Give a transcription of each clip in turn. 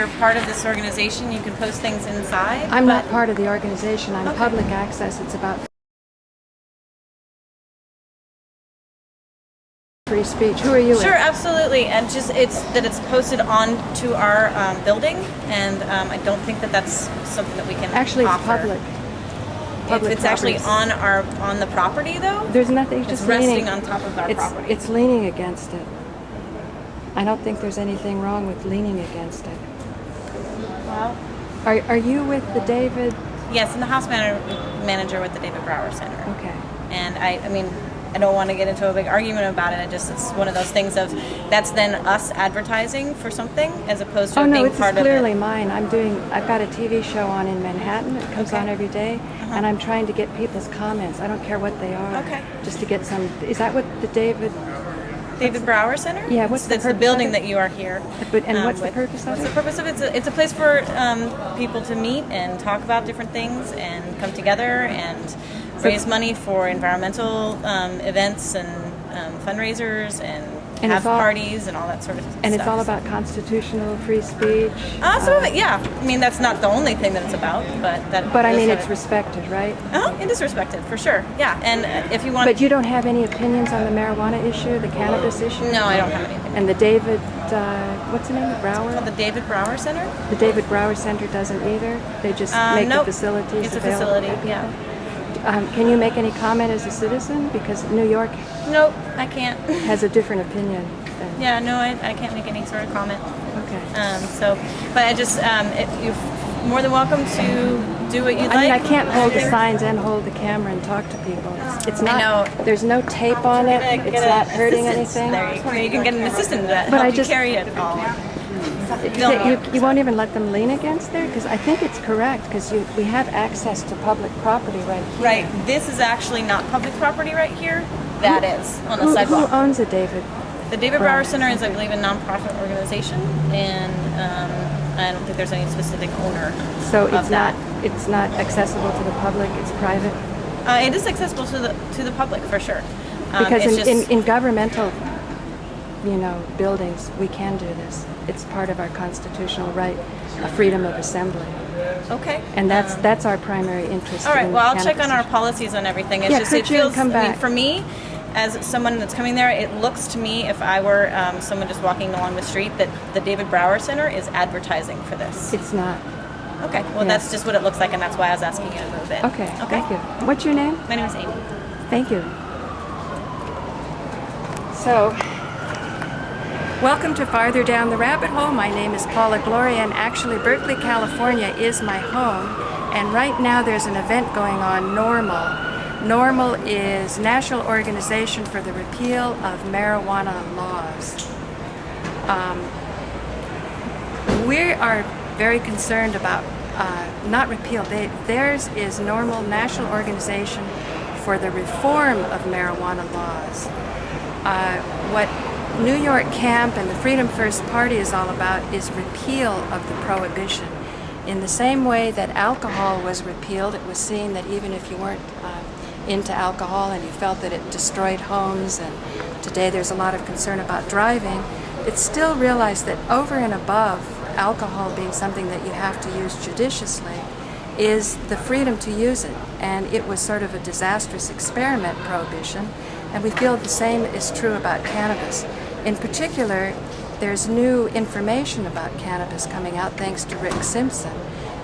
you're part of this organization, you can post things inside. I'm not part of the organization. I'm public access. It's about free speech. Who are you with? Sure, absolutely. And just it's posted onto our building, and I don't think that's something that we can Actually, it's offer. public. It's actually on the property, though. There's nothing. Just resting leaning on top of our property. It's leaning against it. I don't think there's anything wrong with leaning against it. Well, Are you with the David? yes, I'm the house manager with the David Brower Center. Okay. And I mean, I don't want to get into a big argument about it. It's one of those things of that's then us advertising for something as opposed to Oh no, being it's part clearly of it. mine. I've got a TV show on in Manhattan. It comes on every day, and I'm trying to get people's comments. I don't care what they are. Okay. Just to get some. Is that what the David Brower Center? Yeah, what's the That's purpose the building of it? that you are here. And what's the purpose of What's it? the purpose of it? It's a place for people to meet and talk about different things and come together and raise money for environmental events and fundraisers and have parties and all that sort of stuff. And it's all about constitutional free speech. Some of it, yeah. I mean, that's not the only thing that it's about, but that. But I mean, is it's respected, right? It is respected for sure. Yeah, and if you want. But you don't have any opinions on the marijuana issue, the cannabis issue? No, I don't have any opinions. And the David, what's the name? Brower? The David Brower Center. The David Brower Center doesn't either. They just make the facilities It's a available. facility. Yeah. Can you make any comment as a citizen? Because New York Nope, I can't. has a different opinion. Yeah, no, I can't make any sort of comment. Okay. But I just, you're more than welcome to do what you'd like. I mean, I can't hold the signs and hold the camera and talk to people. It's not. I know. There's no tape on it. It's not hurting anything. There you go. You can get an assistant that But help you carry it all. You won't even let them lean against there? Because I think it's correct, because we have access to public property right here. Right. This is actually not public property right here. That is on the sidewalk. Who owns it, David? The David Brower Center is, I believe, a nonprofit organization, and I don't think there's any specific owner. So of that. It's not accessible to the public. It's private. It is accessible to the public for sure. Because it's in governmental, buildings, we can do this. It's part of our constitutional right, a freedom of assembly. Okay. And that's our primary interest. All right. in Well, I'll check cannabis on our issue. policies on everything. It's Yeah, just could it you feels. come I mean, back? for me, as someone that's coming there, it looks to me, if I were someone just walking along the street, that the David Brower Center is advertising for this. It's not. Okay. Well, that's just what it looks like, and that's why I was asking you to move it. Okay. Thank you. What's your name? My name is Amy. Thank you. So, welcome to Farther Down the Rabbit Hole. My name is Paula Gloria, and actually Berkeley, California is my home. And right now there's an event going on, N.O.R.M.L. N.O.R.M.L is National Organization for the Repeal of Marijuana Laws. We are very concerned about not repeal. Theirs is N.O.R.M.L, National Organization for the Reform of Marijuana Laws. What New York Camp and the Freedom First Party is all about is repeal of the prohibition. In the same way that alcohol was repealed, it was seen that even if you weren't into alcohol and you felt that it destroyed homes, and today there's a lot of concern about driving, it's still realized that over and above alcohol being something that you have to use judiciously is the freedom to use it. And it was sort of a disastrous experiment, prohibition, and we feel the same is true about cannabis. In particular, there's new information about cannabis coming out thanks to Rick Simpson.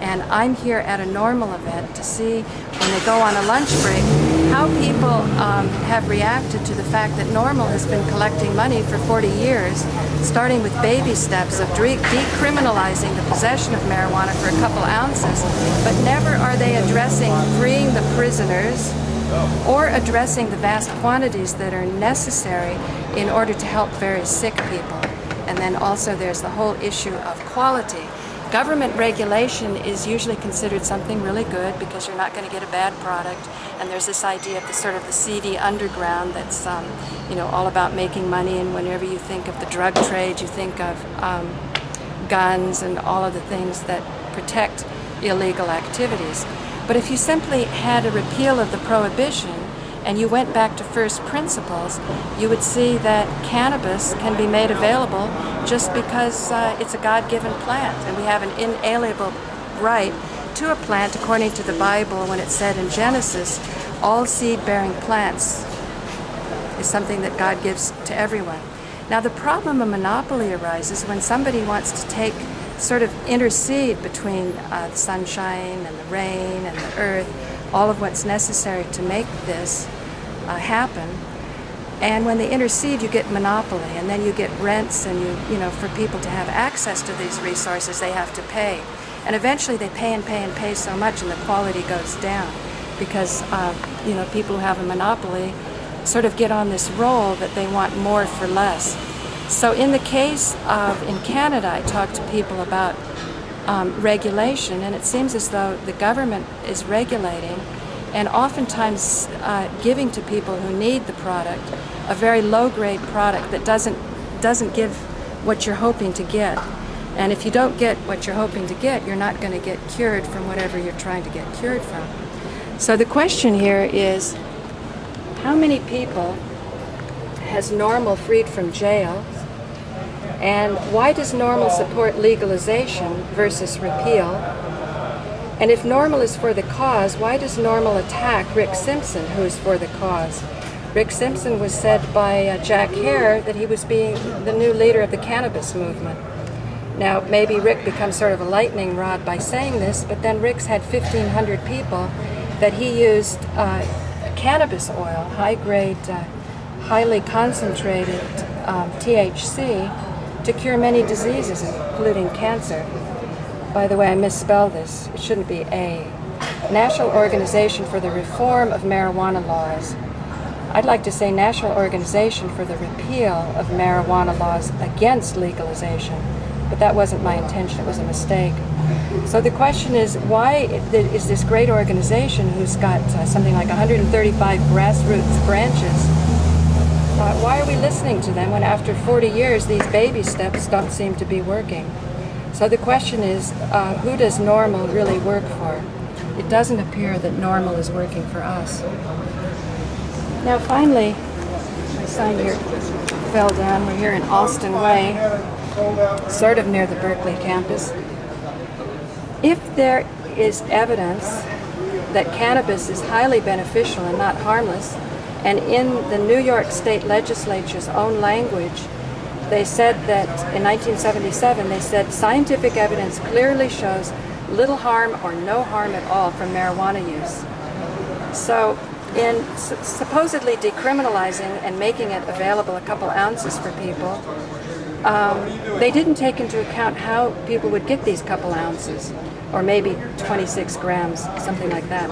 And I'm here at a N.O.R.M.L event to see, when they go on a lunch break, how people have reacted to the fact that N.O.R.M.L has been collecting money for 40 years, starting with baby steps of decriminalizing the possession of marijuana for a couple ounces, but never are they addressing freeing the prisoners or addressing the vast quantities that are necessary in order to help very sick people. And then also there's the whole issue of quality. Government regulation is usually considered something really good because you're not going to get a bad product, and there's this idea of the sort of the seedy underground that's all about making money, and whenever you think of the drug trade, you think of guns and all of the things that protect illegal activities. But if you simply had a repeal of the prohibition, and you went back to first principles, you would see that cannabis can be made available just because it's a God-given plant, and we have an inalienable right to a plant according to the Bible when it said in Genesis, all seed-bearing plants is something that God gives to everyone. Now the problem of monopoly arises when somebody wants to sort of intercede between the sunshine and the rain and the earth, all of what's necessary to make this happen. And when they intercede, you get monopoly, and then you get rents, and for people to have access to these resources, they have to pay. And eventually they pay and pay and pay so much, and the quality goes down because people who have a monopoly sort of get on this roll that they want more for less. So in the case in Canada, I talked to people about regulation, and it seems as though the government is regulating and oftentimes giving to people who need the product a very low-grade product that doesn't give what you're hoping to get. And if you don't get what you're hoping to get, you're not going to get cured from whatever you're trying to get cured from. So the question here is, how many people has N.O.R.M.L freed from jail? And why does N.O.R.M.L support legalization versus repeal? And if N.O.R.M.L is for the cause, why does N.O.R.M.L attack Rick Simpson, who is for the cause? Rick Simpson was said by Jack Hare that he was being the new leader of the cannabis movement. Now, maybe Rick becomes sort of a lightning rod by saying this, but then Rick's had 1,500 people that he used cannabis oil, high-grade, highly concentrated THC, to cure many diseases, including cancer. By the way, I misspelled this. It shouldn't be A. National Organization for the Reform of Marijuana Laws. I'd like to say National Organization for the Repeal of Marijuana Laws Against Legalization, but that wasn't my intention. It was a mistake. So the question is, why is this great organization who's got something like 135 grassroots branches, why are we listening to them when after 40 years these baby steps don't seem to be working? So the question is, who does N.O.R.M.L really work for? It doesn't appear that N.O.R.M.L is working for us. Now finally, my sign here fell down. We're here in Alston Way, sort of near the Berkeley campus. If there is evidence that cannabis is highly beneficial and not harmless, and in the New York State Legislature's own language, they said that in 1977, they said scientific evidence clearly shows little harm or no harm at all from marijuana use. So in supposedly decriminalizing and making it available a couple ounces for people, they didn't take into account how people would get these couple ounces, or maybe 26 grams, something like that.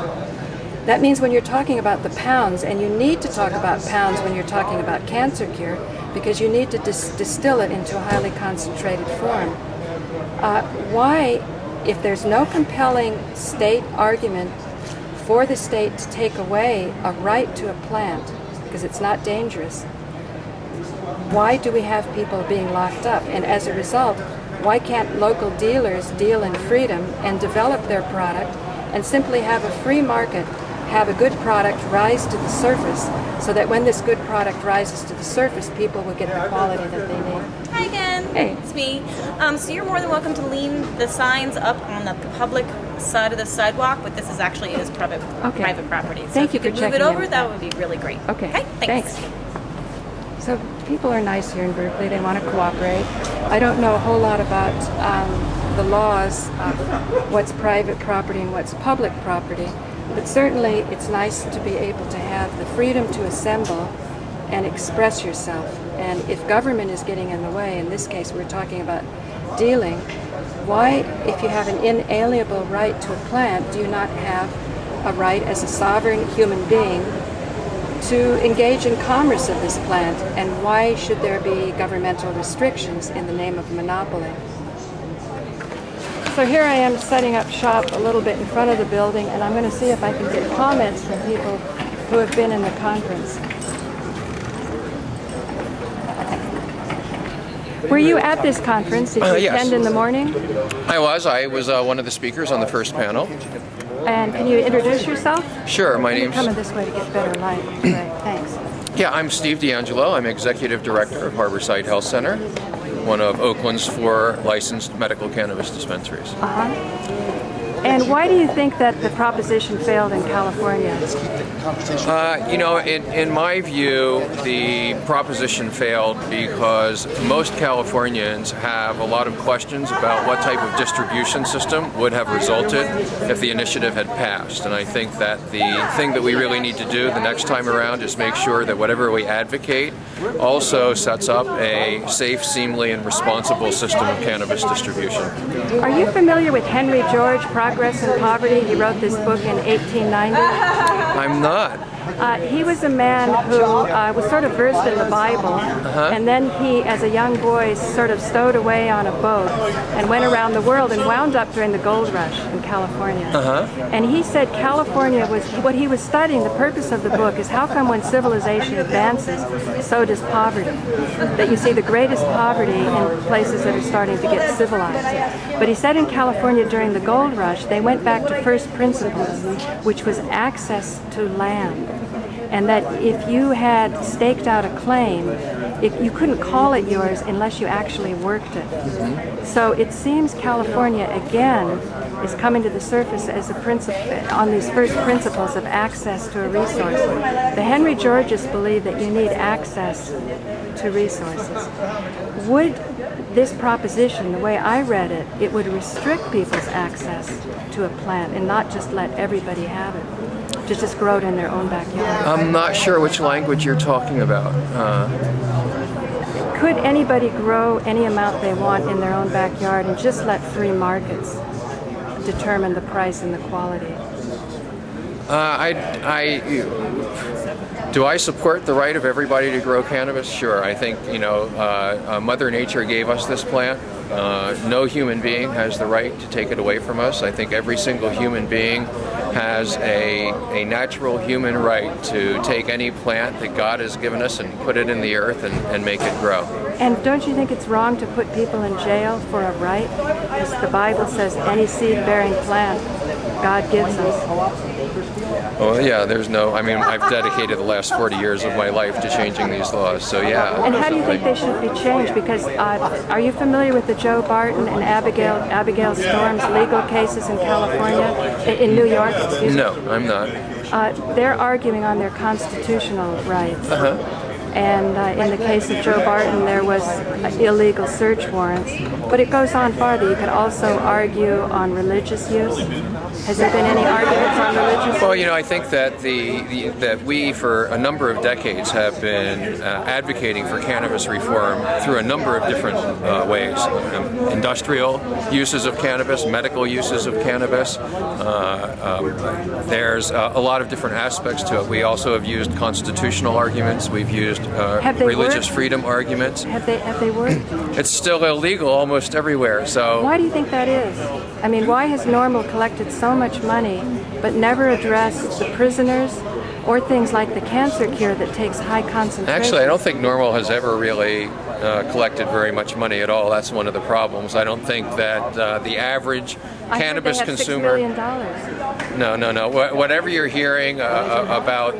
That means when you're talking about the pounds, and you need to talk about pounds when you're talking about cancer cure, because you need to distill it into a highly concentrated form. Why, if there's no compelling state argument for the state to take away a right to a plant, because it's not dangerous, why do we have people being locked up? And as a result, why can't local dealers deal in freedom and develop their product and simply have a free market, have a good product rise to the surface, so that when this good product rises to the surface, people will get the quality that they need? Hi again. Hey. It's me. So you're more than welcome to lean the signs up on the public side of the sidewalk, but this is actually private property. So Thank you if you for could move it checking over, in. that would be really great. Okay. Thanks. So people are nice here in Berkeley. They want to cooperate. I don't know a whole lot about the laws of what's private property and what's public property, but certainly it's nice to be able to have the freedom to assemble and express yourself. And if government is getting in the way, in this case we're talking about dealing, why, if you have an inalienable right to a plant, do you not have a right as a sovereign human being to engage in commerce of this plant? And why should there be governmental restrictions in the name of monopoly? So here I am setting up shop a little bit in front of the building, and I'm going to see if I can get comments from people who have been in the conference. Were you at this conference? Did you attend in the morning? I was one of the speakers on the first panel. And can you introduce yourself? Sure, my name's... Coming this way to get better light. Great, thanks. Yeah, I'm Steve D'Angelo. I'm Executive Director of Harborside Health Center, one of Oakland's 4 licensed medical cannabis dispensaries. And why do you think that the proposition failed in California? In my view, the proposition failed because most Californians have a lot of questions about what type of distribution system would have resulted if the initiative had passed. And I think that the thing that we really need to do the next time around is make sure that whatever we advocate also sets up a safe, seemly, and responsible system of cannabis distribution. Are you familiar with Henry George, Progress and Poverty? He wrote this book in 1890. I'm not. He was a man who was sort of versed in the Bible, and then he, as a young boy, sort of stowed away on a boat and went around the world and wound up during the gold rush in California. And he said California was, what he was studying, the purpose of the book is how come when civilization advances, so does poverty. That you see the greatest poverty in places that are starting to get civilized. But he said in California during the gold rush, they went back to first principles, which was access to land. And that if you had staked out a claim, you couldn't call it yours unless you actually worked it. So it seems California, again, is coming to the surface as a principle on these first principles of access to a resource. The Henry Georges believe that you need access to resources. Would this proposition, the way I read it, it would restrict people's access to a plant and not just let everybody have it, to just grow it in their own backyard? I'm not sure which language you're talking about. Could anybody grow any amount they want in their own backyard and just let free markets determine the price and the quality? Do I support the right of everybody to grow cannabis? Sure. I think, Mother Nature gave us this plant. No human being has the right to take it away from us. I think every single human being has a natural human right to take any plant that God has given us and put it in the earth and make it grow. And don't you think it's wrong to put people in jail for a right? Because the Bible says any seed-bearing plant God gives us. Well, yeah, I've dedicated the last 40 years of my life to changing these laws, so yeah. And how do you think they should be changed? Because are you familiar with the Joe Barton and Abigail Storm's legal cases in California, in New York? Excuse me? No, I'm not. They're arguing on their constitutional rights. And in the case of Joe Barton, there was illegal search warrants. But it goes on farther. You could also argue on religious use. Has there been any arguments on religious? Well, I think that that we, for a number of decades, have been advocating for cannabis reform through a number of different ways. Industrial uses of cannabis, medical uses of cannabis. There's a lot of different aspects to it. We also have used constitutional arguments. We've used religious freedom arguments. Have they worked? It's still illegal almost everywhere. So why do you think that is? I mean, why has N.O.R.M.L collected so much money but never addressed the prisoners or things like the cancer cure that takes high concentration? Actually, I don't think N.O.R.M.L has ever really collected very much money at all. That's one of the problems. I don't think that the average cannabis consumer... $6 million. No. Whatever you're hearing about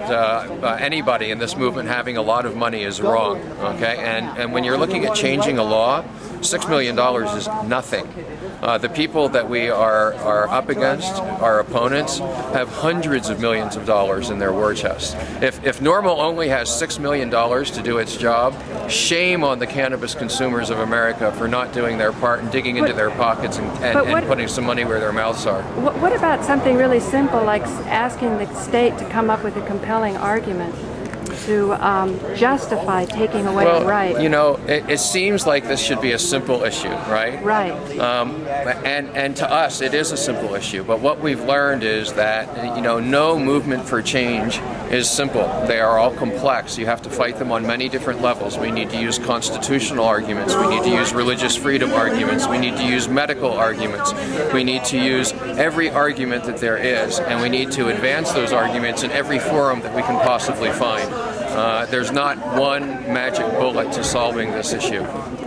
anybody in this movement having a lot of money is wrong. Okay, and when you're looking at changing a law, $6 million is nothing. The people that we are up against, our opponents, have hundreds of millions of dollars in their war chest. If N.O.R.M.L only has $6 million to do its job, shame on the cannabis consumers of America for not doing their part and digging into their pockets and putting some money where their mouths are. What about something really simple like asking the state to come up with a compelling argument to justify taking away a right? It seems like this should be a simple issue, right? Right. And to us, it is a simple issue. But what we've learned is that, no movement for change is simple. They are all complex. You have to fight them on many different levels. We need to use constitutional arguments. We need to use religious freedom arguments. We need to use medical arguments. We need to use every argument that there is, and we need to advance those arguments in every forum that we can possibly find. There's not one magic bullet to solving this issue.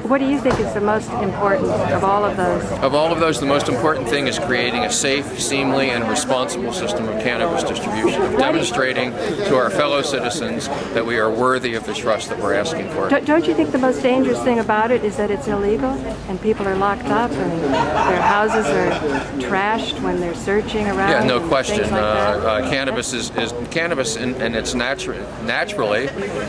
What do you think is the most important of all of those? Of all of those, the most important thing is creating a safe, seemly, and responsible system of cannabis distribution, of demonstrating to our fellow citizens that we are worthy of the trust that we're asking for. Don't you think the most dangerous thing about it is that it's illegal and people are locked up and their houses are trashed when they're searching around? Yeah, no and question. things like that? Cannabis is cannabis, and it's naturally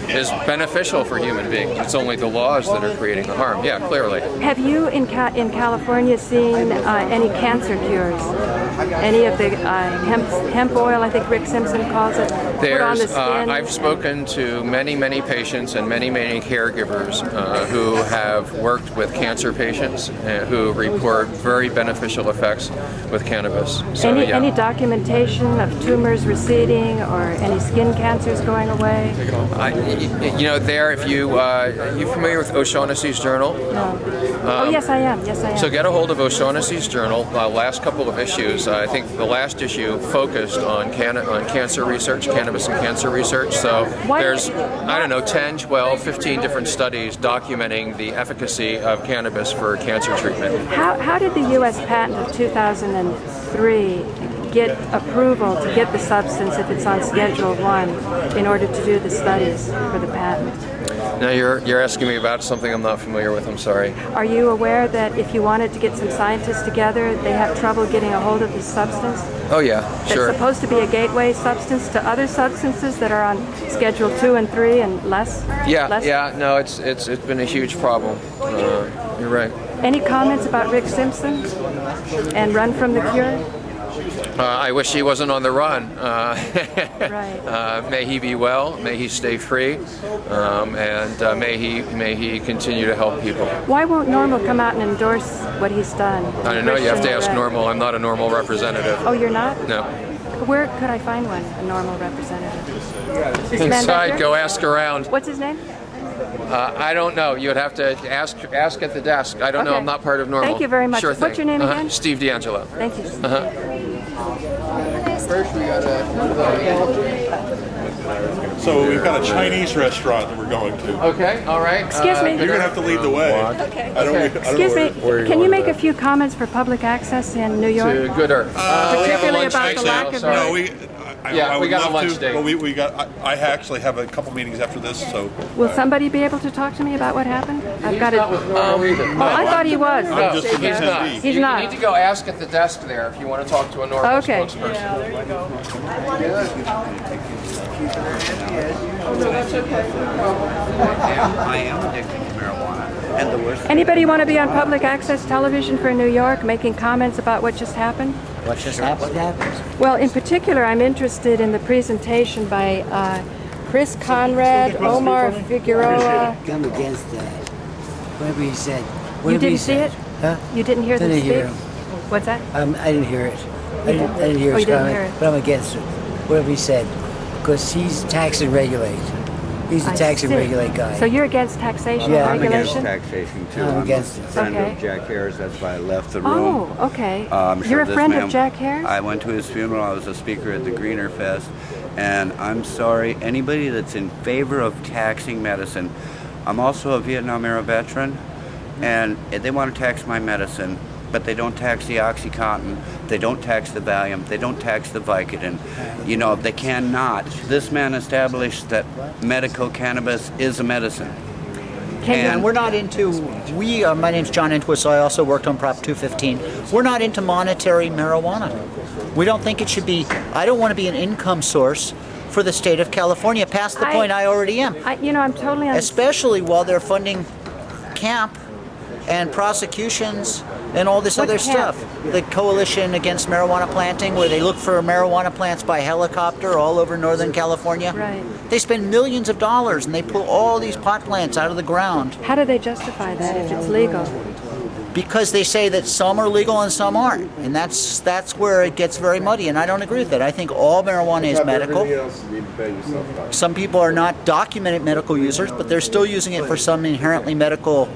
is beneficial for human beings. It's only the laws that are creating the harm. Yeah, clearly. Have you in California seen any cancer cures? Any of the hemp oil, I think Rick Simpson calls it, put on the skin? I've spoken to many patients and many caregivers who have worked with cancer patients who report very beneficial effects with cannabis. So, any documentation of tumors receding or any skin cancers going away? If you familiar with O'Shaughnessy's Journal? No. Yes, I am. So get a hold of O'Shaughnessy's Journal. Last couple of issues, I think the last issue focused on cancer research, cannabis and cancer research. So there's, 10, 12, 15 different studies documenting the efficacy of cannabis for cancer treatment. How did the U.S. patent of 2003 get approval to get the substance if it's on Schedule 1 in order to do the studies for the patent? Now you're asking me about something I'm not familiar with. I'm sorry. Are you aware that if you wanted to get some scientists together, they have trouble getting a hold of this substance? Oh yeah, sure. It's supposed to be a gateway substance to other substances that are on Schedule 2 and 3 and less? Yeah. No, it's been a huge problem. You're right. Any comments about Rick Simpson and Run from the Cure? I wish he wasn't on the run. Right. May he be well. May he stay free, and may he continue to help people. Why won't N.O.R.M.L come out and endorse what he's done? I don't know. You have to ask N.O.R.M.L. I'm not a N.O.R.M.L representative. Oh, you're not? No. Where could I find one? A N.O.R.M.L representative? Inside. Go ask around. What's his name? I don't know. You would have to ask at the desk. I don't know. I'm not part of N.O.R.M.L. Thank you very much. Sure thing. What's your name again? Steve D'Angelo. Thank you. First we got So we've got a Chinese restaurant that we're going to. Okay, all right. Excuse me. You're going to have to lead the way. Okay. Excuse me. Can you make a few comments for public access in New York? To Good Earth. Particularly about the lack of... No, I would got a love lunch to. date. Well, I actually have a couple meetings after this, so. Will somebody be able to talk to me about what happened? I've got it. Not with N.O.R.M.L. either. Oh, I thought he was. No, just an he's not. attendee. He's not. You need to go ask at the desk there if you want to talk to a N.O.R.M.L. Okay. spokesperson. Yeah, there you go. I am addicted to marijuana. And the worst. Anybody want to be on public access television for New York making comments about what just happened? What just happened? What happened? Well, in particular, I'm interested in the presentation by Chris Conrad, Omar Figueroa. Come against that. Whatever he said. You didn't see it? Huh? You didn't hear them Didn't speak? hear him. What's that? I didn't hear it. I didn't hear Oh, his you didn't comment, hear it. but I'm against it. Whatever he said. Because he's tax and regulate. He's a I tax and see. regulate guy. So you're against taxation Yeah, and I'm against regulation? Taxation too. I'm against a it. friend Okay. of Jack Harris. That's why I left the room. Oh, okay. I'm sure You're a this friend man- of Jack Harris? I went to his funeral. I was a speaker at the Greener Fest. And I'm sorry, anybody that's in favor of taxing medicine. I'm also a Vietnam era veteran, and they want to tax my medicine, but they don't tax the OxyContin, they don't tax the Valium, they don't tax the Vicodin. You know, they cannot. This man established that medical cannabis is a medicine. And we're not into, my name's John Entwistle, I also worked on Prop 215. We're not into monetary marijuana. We don't think it should be, I don't want to be an income source for the state of California, past the point I already am. I'm totally Especially while they're funding camp and prosecutions and all this What other camp? stuff. The Coalition Against Marijuana Planting, where they look for marijuana plants by helicopter all over Northern California. Right. They spend millions of dollars and they pull all these pot plants out of the ground. How do they justify that if it's legal? because they say that some are legal and some aren't, and that's where it gets very muddy, and I don't agree with that. I think all marijuana is medical. Some people are not documented medical users, but they're still using it for some inherently medical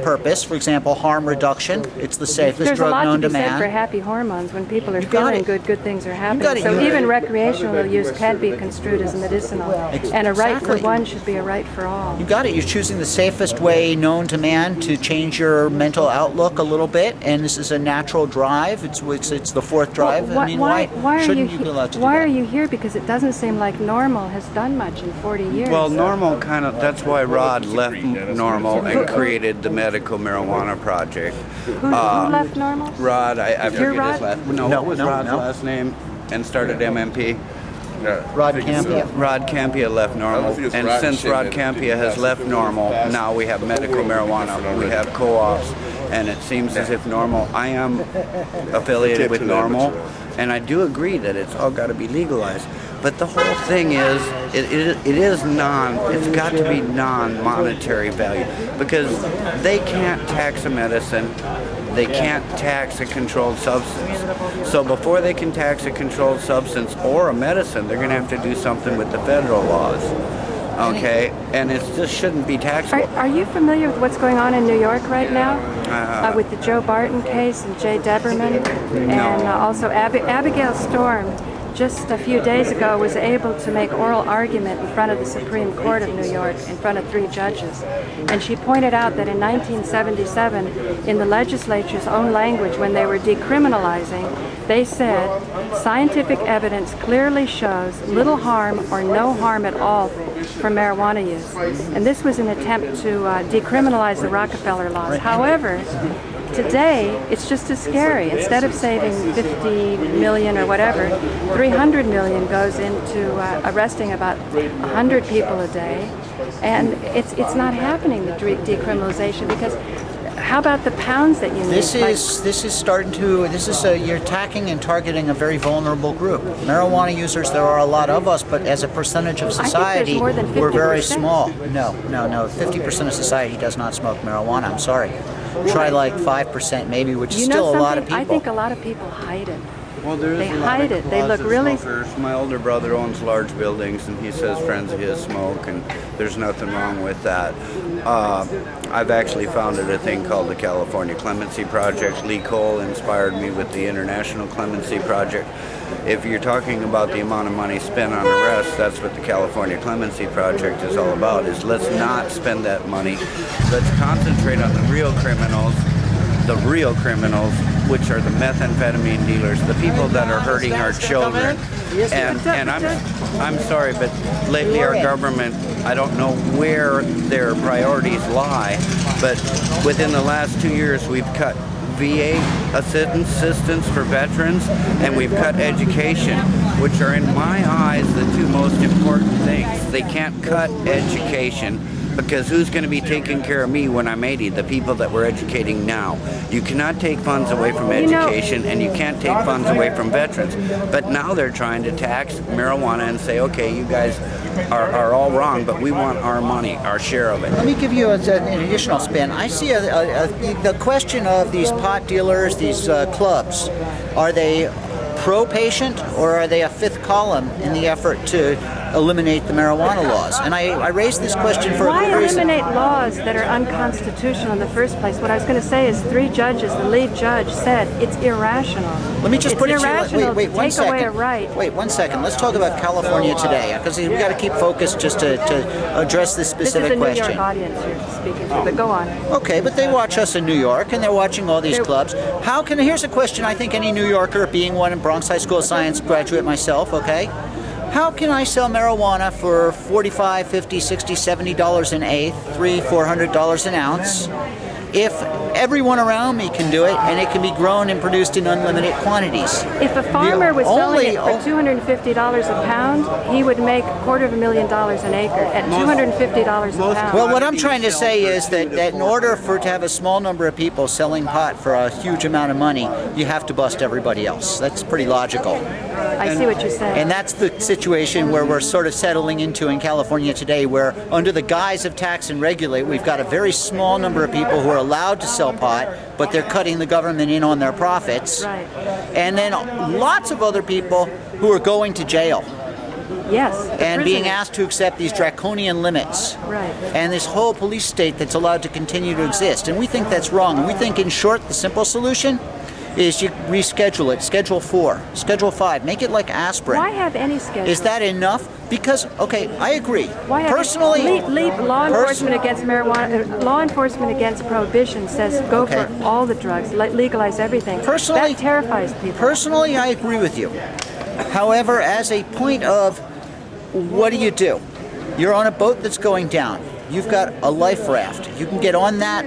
purpose. For example, harm reduction. It's the safest drug known to man. There's a lot to be said for happy hormones. When people are You got feeling it. good things are got happening. it. So You- even recreational use can be construed as medicinal, and a right for Exactly. one should be a right for all. You got it. You're choosing the safest way known to man to change your mental outlook a little bit, and this is a natural drive. It's the fourth drive. Well, I mean, why are shouldn't you you be allowed to do Why that? are you here? Because it doesn't seem like N.O.R.M.L has done much in 40 years. Well, N.O.R.M.L kind of, that's why Rod left N.O.R.M.L and created the Medical Marijuana Project. Who left N.O.R.M.L? Rod, I Your forget Rod? his last name. What was Rod's last name? And started MMP? Rod Campia. Rod Campia left I N.O.R.M.L. think it's And Rod since Shinn Rod that Campia did has pass left it. N.O.R.M.L, now we have medical marijuana, we have co-ops, and it seems as if N.O.R.M.L, I am affiliated with N.O.R.M.L, and I do agree that it's all got to be legalized. But the whole thing is, it's got to be non-monetary value, because they can't tax a medicine, they can't tax a controlled substance. So before they can tax a controlled substance or a medicine, they're going to have to do something with the federal laws. Okay? And it just shouldn't be taxable. Are you familiar with what's going on in New York right now? With the Joe Barton case and Jay Deberman? And also Abigail Storm, just a few days ago, was able to make oral argument in front of the Supreme Court of New York, in front of 3 judges. And she pointed out that in 1977, in the legislature's own language, when they were decriminalizing, they said, scientific evidence clearly shows little harm or no harm at all for marijuana use. And this was an attempt to decriminalize the Rockefeller laws. However, today, it's just as scary. Instead of saving 50 million or whatever, 300 million goes into arresting about 100 people a day. And it's not happening, the decriminalization, because how about the pounds that you need? This is you're attacking and targeting a very vulnerable group. Marijuana users, there are a lot of us, but as a percentage of society, more than we're very 50%. small. No. 50% of society does not smoke marijuana. I'm sorry. Try like 5% maybe, which is still a lot of people. I think a lot of people hide it. Well, there's They a lot hide of it. They look closet really- smokers. My older brother owns large buildings, and he says friends of his smoke, and there's nothing wrong with that. I've actually founded a thing called the California Clemency Project. Lee Cole inspired me with the International Clemency Project. If you're talking about the amount of money spent on arrests, that's what the California Clemency Project is all about, is let's not spend that money. Let's concentrate on the real criminals, which are the methamphetamine dealers, the people that are hurting our children. And I'm sorry, but lately our government, I don't know where their priorities lie, but within the last 2 years we've cut VA assistance for veterans, and we've cut education, which are in my eyes the 2 most important things. They can't cut education, because who's going to be taking care of me when I'm 80? The people that we're educating now. You cannot take funds away from education, and you can't take funds away from veterans. But now they're trying to tax marijuana and say, okay, you guys are all wrong, but we want our money, our share of it. Let me give you an additional spin. I see the question of these pot dealers, these clubs. Are they pro-patient, or are they a fifth column in the effort to eliminate the marijuana laws? And I raised this question for a Why good reason. eliminate laws that are unconstitutional in the first place? What I was going to say is 3 judges, the lead judge said it's irrational. Let me just put it to irrational you. Wait, to one take away a second. right. Wait 1 second. Let's talk about California today, because we got to keep focused just to address this specific This is a New question. York audience you're speaking to, but go on. Okay, but they watch us in New York, and they're watching all these clubs. Here's a question I think any New Yorker, being one in Bronx High School of Science graduate myself, okay? How can I sell marijuana for $45, $50, $60, $70 an eighth, $300, $400 an ounce, if everyone around me can do it, and it can be grown and produced in unlimited quantities? If a farmer was selling it for $250 a pound, he would make $250,000 an acre at $250 a pound. Well, what I'm trying to say is that in order to have a small number of people selling pot for a huge amount of money, you have to bust everybody else. That's pretty logical. I see what you're saying. And that's the situation where we're sort of settling into in California today, where under the guise of tax and regulate, we've got a very small number of people who are allowed to sell pot, but they're cutting the government in on their profits. Right. And then lots of other people who are going to jail. Yes. And being prisoners. asked to accept these draconian limits. Right. And this whole police state that's allowed to continue to exist. And we think that's wrong. And we think, in short, the simple solution is you reschedule it. Schedule 4, Schedule 5. Make it like aspirin. Why have any schedule? Is that enough? Because, okay, I agree. Why have Personally, law enforcement against marijuana, law enforcement against prohibition says go Okay. for all the drugs, legalize everything. Personally- that terrifies people. Personally, I agree with you. However, as a point of what do? You're on a boat that's going down. You've got a life raft. You can get on that,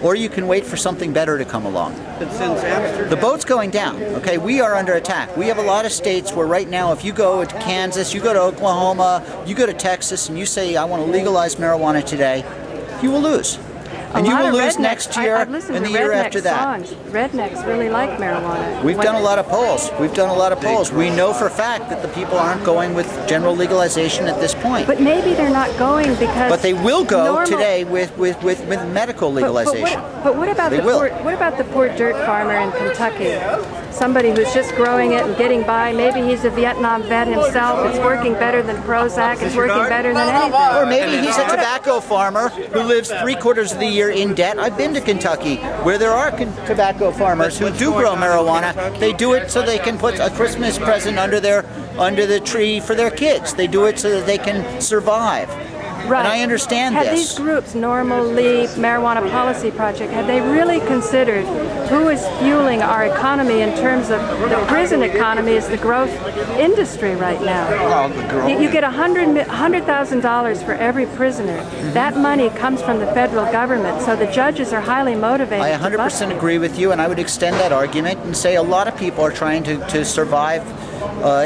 or you can wait for something better to come along. But since Amsterdam, The boat's going down. Okay, we are under attack. We have a lot of states where right now, if you go to Kansas, you go to Oklahoma, you go to Texas, and you say, I want to legalize marijuana today, you will lose. And you will lose next year I've listened and to the year redneck after that. songs. Rednecks really like marijuana. We've done a lot of polls. We know for a fact that the people aren't going with general legalization at this point. But maybe they're not going because. But they will go normal- today with medical legalization. But what about They the will. what about the poor dirt farmer in Kentucky? Somebody who's just growing it and getting by. Maybe he's a Vietnam vet himself. It's working better than Prozac. It's working better than anything. Or maybe he's a tobacco farmer who lives 3/4 of the year in debt. I've been to Kentucky where there are tobacco farmers who do grow marijuana. They do it so they can put a Christmas present under the tree for their kids. They do it so that they can survive. Right. And I understand Have this. these groups, N.O.R.M.L, Marijuana Policy Project, have they really considered who is fueling our economy in terms of the prison economy is the growth industry right now? You get $100,000 for every prisoner. That money comes from the federal government, so the judges are highly motivated. I to bust 100% agree with you, and I would extend that argument and say a lot of people are trying to survive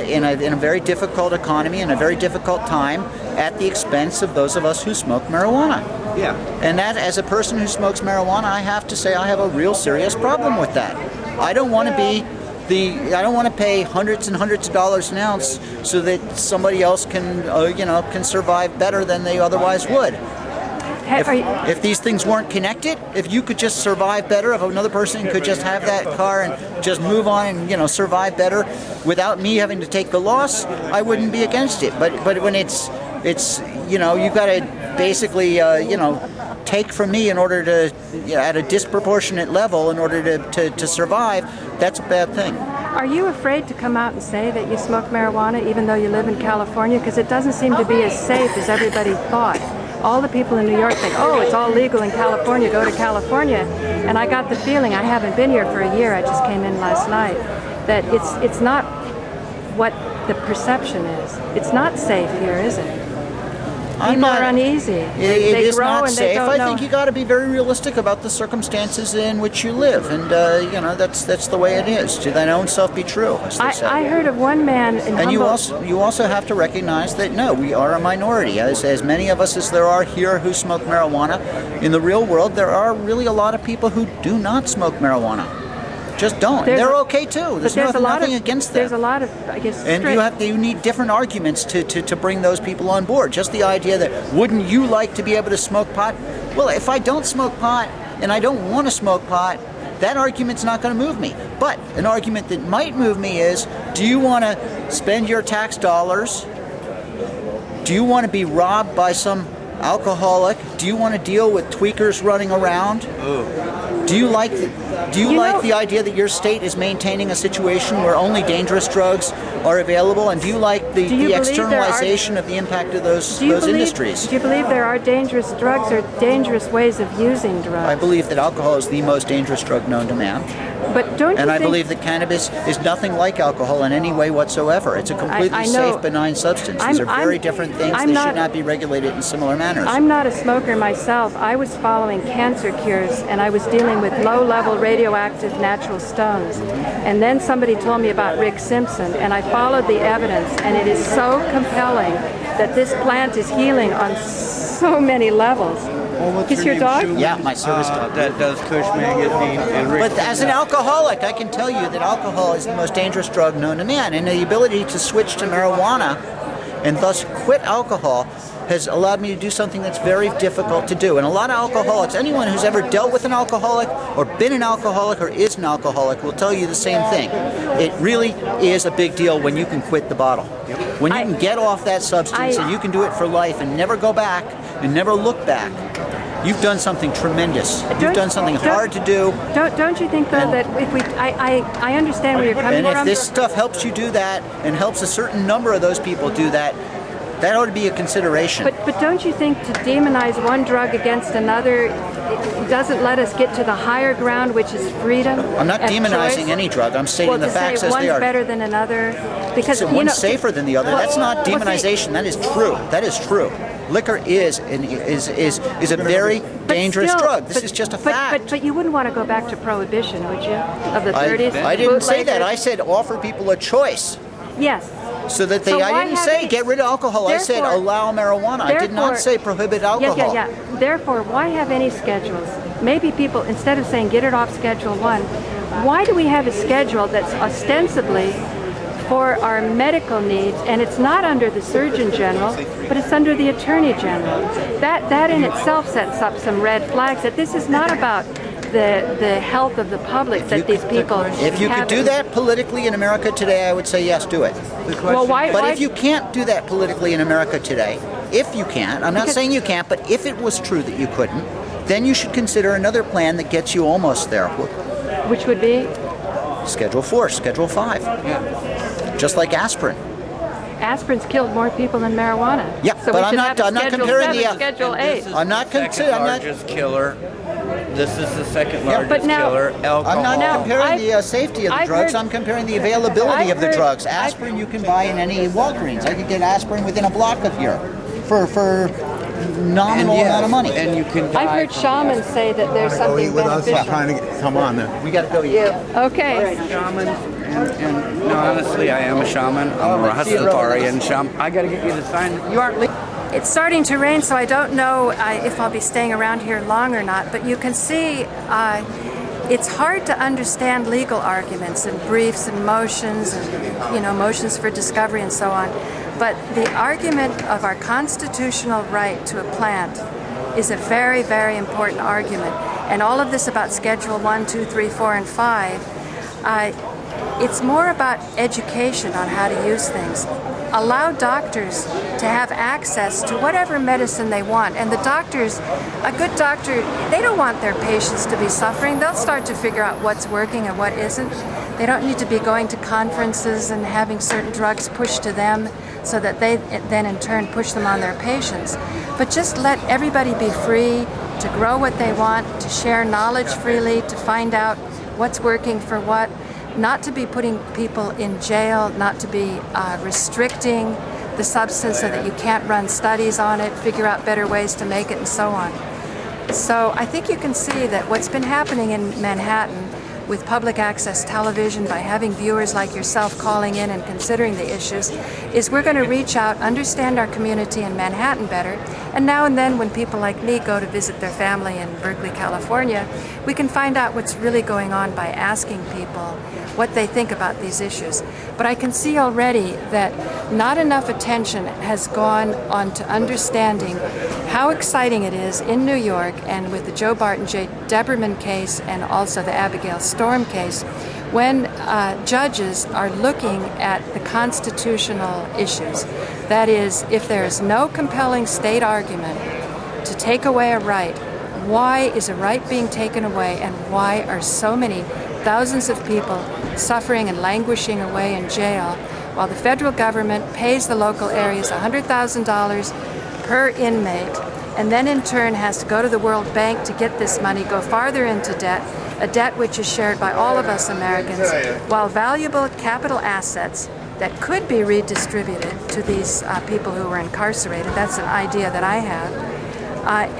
in a very difficult economy, in a very difficult time, at the expense of those of us who smoke marijuana. yeah. And that, as a person who smokes marijuana, I have to say I have a real serious problem with that. I don't want to pay hundreds and hundreds of dollars an ounce so that somebody else can survive better than they otherwise would. If these things weren't connected, if you could just survive better, if another person could just have that car and just move on and survive better without me having to take the loss, I wouldn't be against it. But when it's you've got to basically take from me in order to at a disproportionate level in order to survive, that's a bad thing. Are you afraid to come out and say that you smoke marijuana even though you live in California? Because it doesn't seem to be as safe as everybody thought. All the people in New York think, oh, it's all legal in California, go to California. And I got the feeling, I haven't been here for a year, I just came in last night, that it's not what the perception is. It's not safe here, is it? People are uneasy. It They is grow not and safe. they don't I know. think you got to be very realistic about the circumstances in which you live, and that's the way it is. To thine own self be true, as they say. I heard of one man in And you Humboldt. also have to recognize that no, we are a minority. As many of us as there are here who smoke marijuana, in the real world there are really a lot of people who do not smoke marijuana. Just don't. They're okay too. There's nothing against them. There's a lot of, I guess, And you need different arguments to bring those people on board. Just the idea that wouldn't you like to be able to smoke pot? Well, if I don't smoke pot and I don't want to smoke pot, that argument's not going to move me. But an argument that might move me is, do you want to spend your tax dollars? Do you want to be robbed by some alcoholic? Do you want to deal with tweakers running around? Do you like the idea that your state is maintaining a situation where only dangerous drugs are available? And do you like the externalization of the impact of those industries? Do you believe there are dangerous drugs or dangerous ways of using drugs? I believe that alcohol is the most dangerous drug known to man. But don't you And I think, believe that cannabis is nothing like alcohol in any way whatsoever. It's a completely I know. safe, benign substance. These are very different things. They should not be regulated in similar manners. I'm not a smoker myself. I was following cancer cures and I was dealing with low-level radioactive natural stones. And then somebody told me about Rick Simpson and I followed the evidence and it is so compelling that this plant is healing on so many levels. Is your dog? Yeah, my service dog. That does Kush magazine and Rick. But as an alcoholic, I can tell you that alcohol is the most dangerous drug known to man, and the ability to switch to marijuana And thus, quit alcohol has allowed me to do something that's very difficult to do. And a lot of alcoholics, anyone who's ever dealt with an alcoholic or been an alcoholic or is an alcoholic will tell you the same thing. It really is a big deal when you can quit the bottle. When you can get off that substance and you can do it for life and never go back and never look back, you've done something tremendous. You've done something hard to do. Don't you think, though, that if we... I understand where you're coming from. And if this stuff helps you do that and helps a certain number of those people do that, that ought to be a consideration. But don't you think to demonize one drug against another it doesn't let us get to the higher ground, which is freedom? I'm not demonizing any drug. I'm stating the facts as they are. One's better than another, because one's safer than the other. That's not demonization. That is true. That is true. Liquor is a very dangerous drug. This is just a fact. But you wouldn't want to go back to prohibition, would you? Of the 30s? I didn't say that. I said offer people a choice. Yes. So that they, I didn't say get rid of alcohol. I said allow marijuana. I did not say prohibit alcohol. Yeah. Therefore, why have any schedules? Maybe people, instead of saying get it off Schedule 1, why do we have a schedule that's ostensibly for our medical needs, and it's not under the Surgeon General, but it's under the Attorney General? That in itself sets up some red flags, that this is not about the health of the public, that these people If you could do that politically in America today, I would say yes, do it. Well, but if you can't do that politically in America today, if you can't, I'm not saying you can't, but if it was true that you couldn't, then you should consider another plan that gets you almost there. Which would be? Schedule 4, Schedule 5. Yeah. Just like aspirin. Aspirin's killed more people than marijuana. Yeah, so but I'm not comparing the Schedule 8. I'm not considering. I'm not. Largest killer. This is the second largest killer. Alcohol. I'm not comparing the safety of the drugs. I'm comparing the availability of the drugs. Aspirin you can buy in any Walgreens. I could get aspirin within a block of here for nominal amount of money. And you can. I've heard shamans say that there's something beneficial. Come on then. We got to go eat. Okay. Shamans. And no, honestly, I am a shaman. I'm a Rastafarian shaman. I got to get you to sign. You aren't legal. It's starting to rain, so I don't know if I'll be staying around here long or not, but you can see it's hard to understand legal arguments and briefs and motions and, motions for discovery and so on. But the argument of our constitutional right to a plant is a very, very important argument. And all of this about Schedule 1, 2, 3, 4, and 5, it's more about education on how to use things. Allow doctors to have access to whatever medicine they want. And the doctors, a good doctor, they don't want their patients to be suffering. They'll start to figure out what's working and what isn't. They don't need to be going to conferences and having certain drugs pushed to them so that they then in turn push them on their patients. But just let everybody be free to grow what they want, to share knowledge freely, to find out what's working for what. Not to be putting people in jail, not to be restricting the substance so that you can't run studies on it, figure out better ways to make it, and so on. So I think you can see that what's been happening in Manhattan with public access television, by having viewers like yourself calling in and considering the issues, is we're going to reach out, understand our community in Manhattan better, and now and then when people like me go to visit their family in Berkeley, California, we can find out what's really going on by asking people what they think about these issues. But I can see already that not enough attention has gone on to understanding how exciting it is in New York, and with the Joe Barton J. Deberman case and also the Abigail Storm case, when judges are looking at the constitutional issues. That is, if there is no compelling state argument to take away a right, why is a right being taken away, and why are so many thousands of people suffering and languishing away in jail while the federal government pays the local areas $100,000 per inmate, and then in turn has to go to the World Bank to get this money, go farther into debt, a debt which is shared by all of us Americans, while valuable capital assets that could be redistributed to these people who were incarcerated. That's an idea that I have.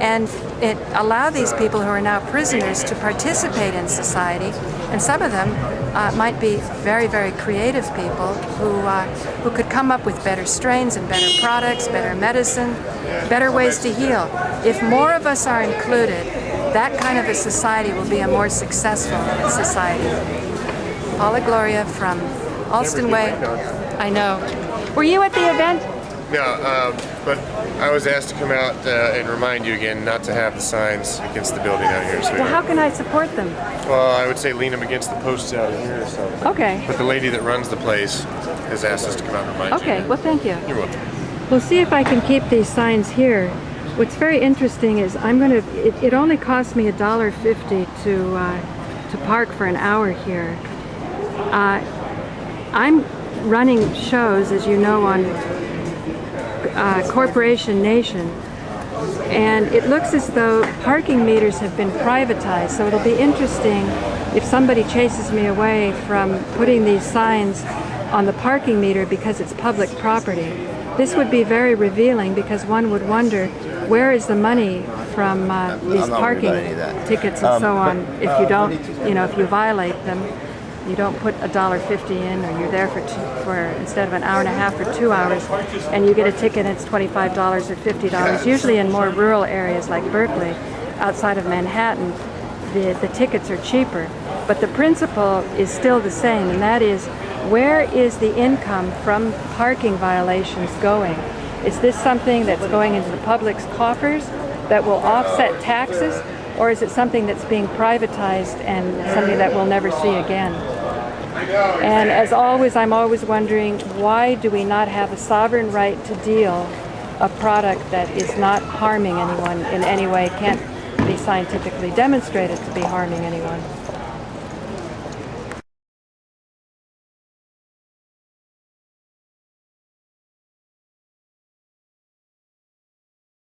And it allowed these people who are now prisoners to participate in society, and some of them might be very, very creative people who could come up with better strains and better products, better medicine, better ways to heal. If more of us are included, that kind of a society will be a more successful society. Paula Gloria from Alston Way. I know. Were you at the event? No, but I was asked to come out and remind you again not to have the signs against the building out here. So Well, how can I support them? well, I would say lean them against the posts out here or something. Okay. But the lady that runs the place has asked us to come out and remind you. Okay, well, thank you. You're welcome. We'll see if I can keep these signs here. What's very interesting is it only cost me $1.50 to park for an hour here. I'm running shows, as you know, on Corporation Nation, and it looks as though parking meters have been privatized, so it'll be interesting if somebody chases me away from putting these signs on the parking meter because it's public property. This would be very revealing because one would wonder where is the money from these parking tickets and so on. If you don't, if you violate them, you don't put $1.50 in, or you're there for instead of an hour and a half for 2 hours, and you get a ticket and it's $25 or $50. Usually in more rural areas like Berkeley, outside of Manhattan, the tickets are cheaper. But the principle is still the same, and that is, where is the income from parking violations going? Is this something that's going into the public's coffers that will offset taxes, or is it something that's being privatized and something that we'll never see again? And as always, I'm always wondering, why do we not have a sovereign right to deal a product that is not harming anyone in any way, can't be scientifically demonstrated to be harming anyone?